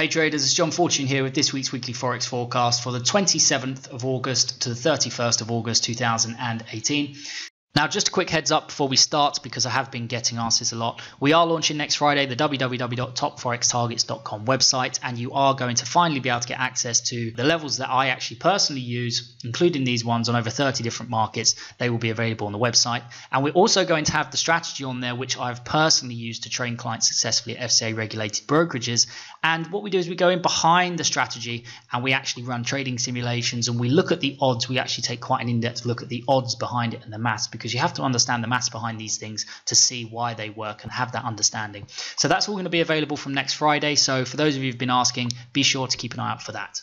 Hey traders, it's John Fortune here with this week's weekly Forex forecast for the 27th of August to the 31st of August 2018. Now, just a quick heads up before we start, because I have been getting asked this a lot. We are launching next Friday the www.topforextargets.com website, and you are going to finally be able to get access to the levels that I actually personally use, including these ones on over 30 different markets. They will be available on the website. And we're also going to have the strategy on there, which I've personally used to train clients successfully at FCA regulated brokerages. And what we do is we go in behind the strategy and we actually run trading simulations and we look at the odds. We actually take quite an in-depth look at the odds behind it and the maths, because you have to understand the maths behind these things to see why they work and have that understanding. So that's all going to be available from next Friday. So for those of you who've been asking, be sure to keep an eye out for that.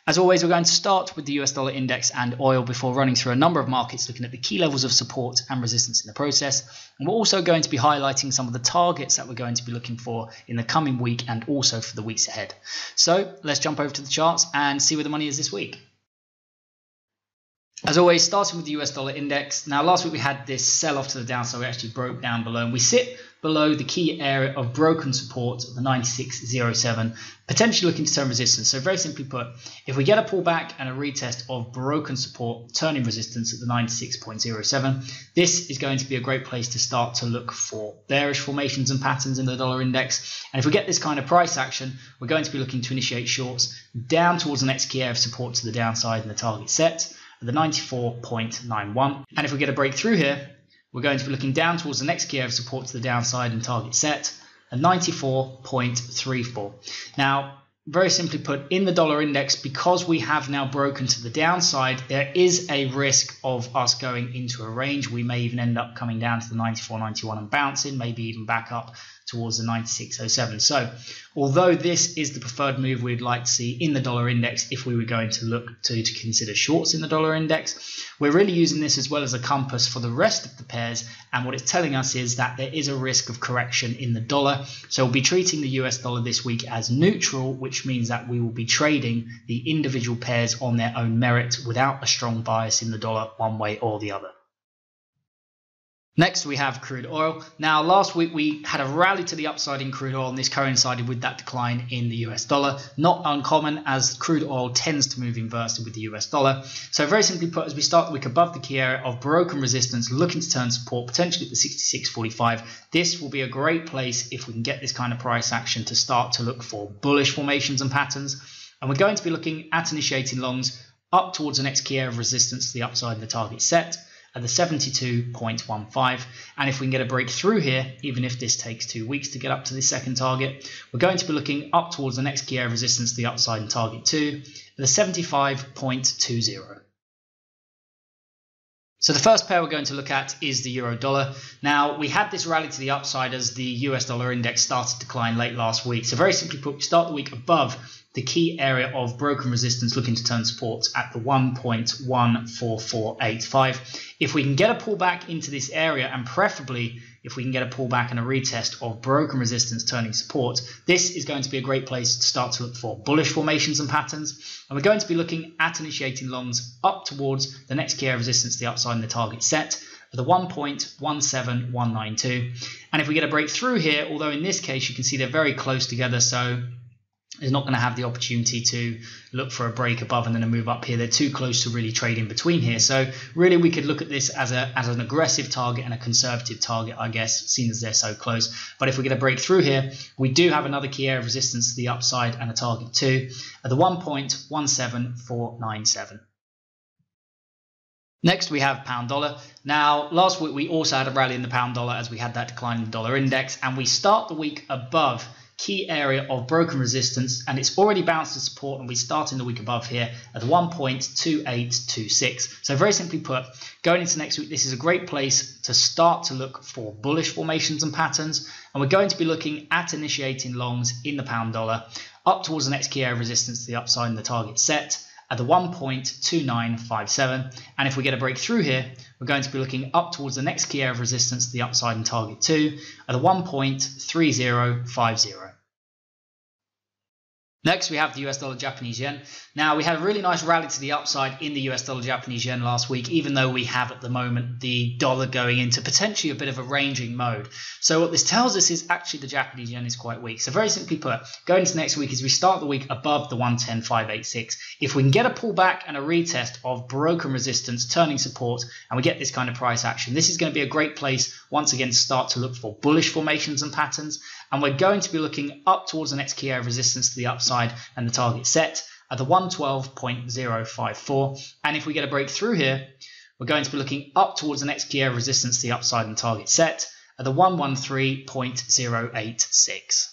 As always, we're going to start with the US dollar index and oil before running through a number of markets, looking at the key levels of support and resistance in the process. And we're also going to be highlighting some of the targets that we're going to be looking for in the coming week and also for the weeks ahead. So let's jump over to the charts and see where the money is this week. As always, starting with the US dollar index. Now, last week we had this sell-off to the downside. We actually broke down below, and we sit below the key area of broken support of the 96.07, potentially looking to turn resistance. So very simply put, if we get a pullback and a retest of broken support turning resistance at the 96.07, this is going to be a great place to start to look for bearish formations and patterns in the dollar index. And if we get this kind of price action, we're going to be looking to initiate shorts down towards the next key area of support to the downside and the target set at the 94.91. And if we get a breakthrough here, we're going to be looking down towards the next key area of support to the downside and target set at 94.34. Now, very simply put, in the dollar index, because we have now broken to the downside, there is a risk of us going into a range. We may even end up coming down to the 94.91 and bouncing, maybe even back up towards the 96.07. So although this is the preferred move we'd like to see in the dollar index, if we were going to look to consider shorts in the dollar index, we're really using this as well as a compass for the rest of the pairs. And what it's telling us is that there is a risk of correction in the dollar. So we'll be treating the US dollar this week as neutral, which means that we will be trading the individual pairs on their own merit without a strong bias in the dollar one way or the other. Next, we have crude oil. Now, last week we had a rally to the upside in crude oil, and this coincided with that decline in the US dollar. Not uncommon, as crude oil tends to move inversely with the US dollar. So very simply put, as we start the week above the key area of broken resistance, looking to turn support, potentially at the 66.45, this will be a great place if we can get this kind of price action to start to look for bullish formations and patterns. And we're going to be looking at initiating longs up towards the next key area of resistance to the upside and the target set at the 72.15. And if we can get a breakthrough here, even if this takes 2 weeks to get up to the second target, we're going to be looking up towards the next key area of resistance to the upside and target 2 at the 75.20. So the first pair we're going to look at is the euro dollar. Now, we had this rally to the upside as the US dollar index started to decline late last week. So very simply put, we start the week above the key area of broken resistance, looking to turn support at the 1.14485. If we can get a pullback into this area, and preferably if we can get a pullback and a retest of broken resistance turning support, this is going to be a great place to start to look for bullish formations and patterns. And we're going to be looking at initiating longs up towards the next key area of resistance to the upside and the target set for the 1.17192. And if we get a breakthrough here, although in this case you can see they're very close together, so is not going to have the opportunity to look for a break above and then a move up here. They're too close to really trade in between here. So really we could look at this as an aggressive target and a conservative target, I guess, seeing as they're so close. But if we get a breakthrough here, we do have another key area of resistance to the upside and a target 2 at the 1.17497. Next, we have pound dollar. Now, last week we also had a rally in the pound dollar as we had that decline in the dollar index, and we start the week above key area of broken resistance, and it's already bounced to support, and we start in the week above here at the 1.2826. So very simply put, going into next week, this is a great place to start to look for bullish formations and patterns, and we're going to be looking at initiating longs in the pound dollar up towards the next key area of resistance to the upside and the target set at the 1.2957. And if we get a breakthrough here, we're going to be looking up towards the next key area of resistance to the upside and target 2 at the 1.3050. Next, we have the US dollar Japanese yen. Now, we had a really nice rally to the upside in the US dollar Japanese yen last week, even though we have at the moment the dollar going into potentially a bit of a ranging mode. So what this tells us is actually the Japanese yen is quite weak. So very simply put, going into next week is we start the week above the 110.586. If we can get a pullback and a retest of broken resistance, turning support, and we get this kind of price action, this is going to be a great place once again to start to look for bullish formations and patterns. And we're going to be looking up towards the next key area of resistance to the upside and the target set at the 112.054. And if we get a breakthrough here, we're going to be looking up towards the next key area of resistance to the upside and target set at the 113.086.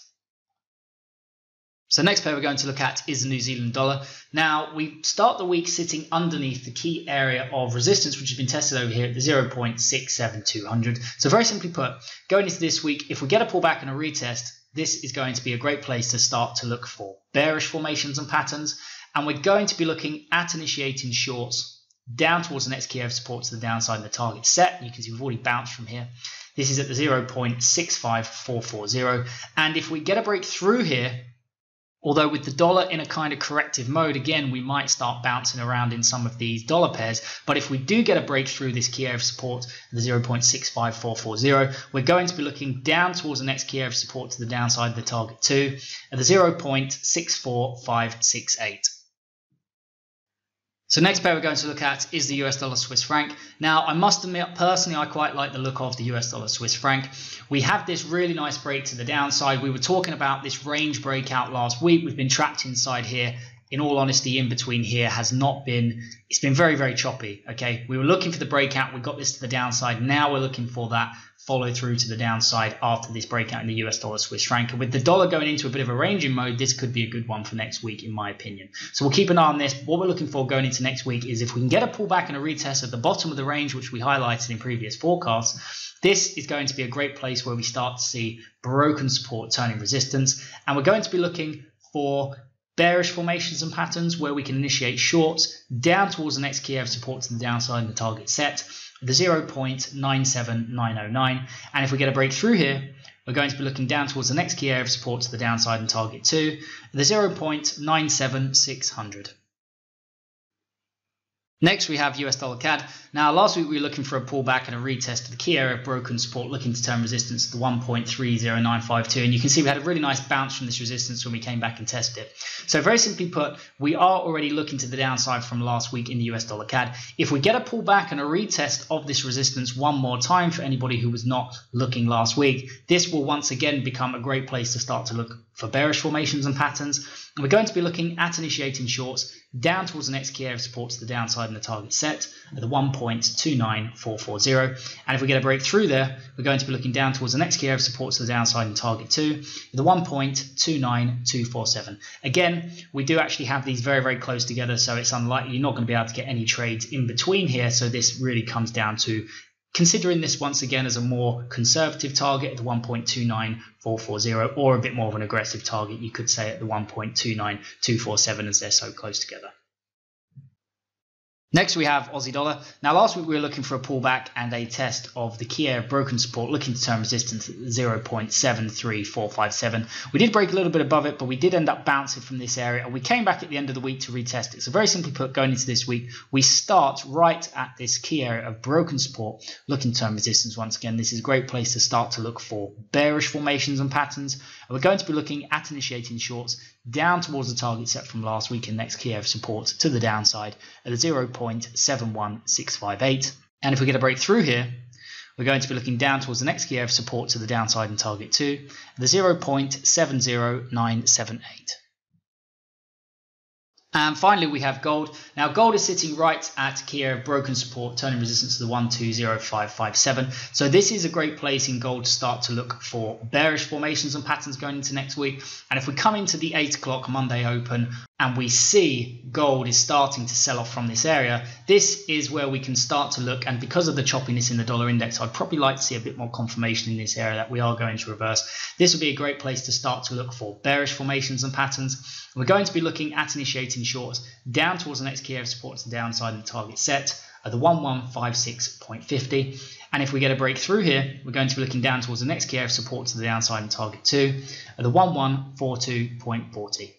So next pair we're going to look at is the New Zealand dollar. Now, we start the week sitting underneath the key area of resistance, which has been tested over here at the 0.67200. So very simply put, going into this week, if we get a pullback and a retest, this is going to be a great place to start to look for bearish formations and patterns. And we're going to be looking at initiating shorts down towards the next key area of support to the downside and the target set. You can see we've already bounced from here. This is at the 0.65440. And if we get a breakthrough here, although with the dollar in a kind of corrective mode, again, we might start bouncing around in some of these dollar pairs. But if we do get a breakthrough this key area of support, the 0.65440, we're going to be looking down towards the next key area of support to the downside, the target 2, at the 0.64568. So next pair we're going to look at is the US dollar Swiss franc. Now, I must admit, personally, I quite like the look of the US dollar Swiss franc. We have this really nice break to the downside. We were talking about this range breakout last week. We've been trapped inside here. In all honesty, in between here has not been, it's been very, very choppy. Okay, we were looking for the breakout. We got this to the downside. Now we're looking for that follow through to the downside after this breakout in the US dollar Swiss franc. And with the dollar going into a bit of a ranging mode, this could be a good one for next week, in my opinion. So we'll keep an eye on this. What we're looking for going into next week is if we can get a pullback and a retest at the bottom of the range, which we highlighted in previous forecasts, this is going to be a great place where we start to see broken support turning resistance. And we're going to be looking for bearish formations and patterns where we can initiate shorts down towards the next key area of support to the downside and the target set, the 0.97909. And if we get a breakthrough here, we're going to be looking down towards the next key area of support to the downside and target 2, the 0.97600. Next, we have US dollar CAD. Now, last week we were looking for a pullback and a retest of the key area of broken support, looking to turn resistance to the 1.30952. And you can see we had a really nice bounce from this resistance when we came back and tested it. So very simply put, we are already looking to the downside from last week in the US dollar CAD. If we get a pullback and a retest of this resistance one more time for anybody who was not looking last week, this will once again become a great place to start to look for bearish formations and patterns. And we're going to be looking at initiating shorts down towards the next key area of support to the downside and the target set at the 1.29440. And if we get a breakthrough there, we're going to be looking down towards the next key area of support to the downside and target 2 at the 1.29247. Again, we do actually have these very, very close together, so it's unlikely you're not going to be able to get any trades in between here. So this really comes down to considering this once again as a more conservative target at the 1.29440, or a bit more of an aggressive target, you could say, at the 1.29247, as they're so close together. Next, we have Aussie dollar. Now, last week we were looking for a pullback and a test of the key area of broken support, looking to turn resistance at 0.73457. We did break a little bit above it, but we did end up bouncing from this area, and we came back at the end of the week to retest it. So very simply put, going into this week, we start right at this key area of broken support, looking to turn resistance once again. This is a great place to start to look for bearish formations and patterns. And we're going to be looking at initiating shorts down towards the target set from last week in next key area of support to the downside at the 0.71658. And if we get a breakthrough here, we're going to be looking down towards the next key area of support to the downside and target 2 at the 0.70978. And finally, we have gold. Now, gold is sitting right at key area of broken support, turning resistance to the 1.20557. So this is a great place in gold to start to look for bearish formations and patterns going into next week. And if we come into the 8 o'clock Monday open and we see gold is starting to sell off from this area, this is where we can start to look. And because of the choppiness in the dollar index, I'd probably like to see a bit more confirmation in this area that we are going to reverse. This will be a great place to start to look for bearish formations and patterns. We're going to be looking at initiating shorts down towards the next key area of support to the downside and the target set at the 1156.50. And if we get a breakthrough here, we're going to be looking down towards the next key area of support to the downside and target 2 at the 1142.40.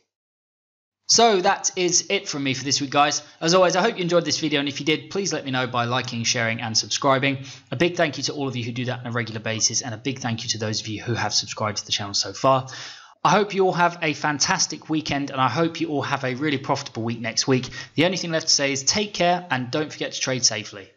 So that is it from me for this week, guys. As always, I hope you enjoyed this video, and if you did, please let me know by liking, sharing and subscribing. A big thank you to all of you who do that on a regular basis, and a big thank you to those of you who have subscribed to the channel so far. I hope you all have a fantastic weekend, and I hope you all have a really profitable week next week. The only thing left to say is take care and don't forget to trade safely.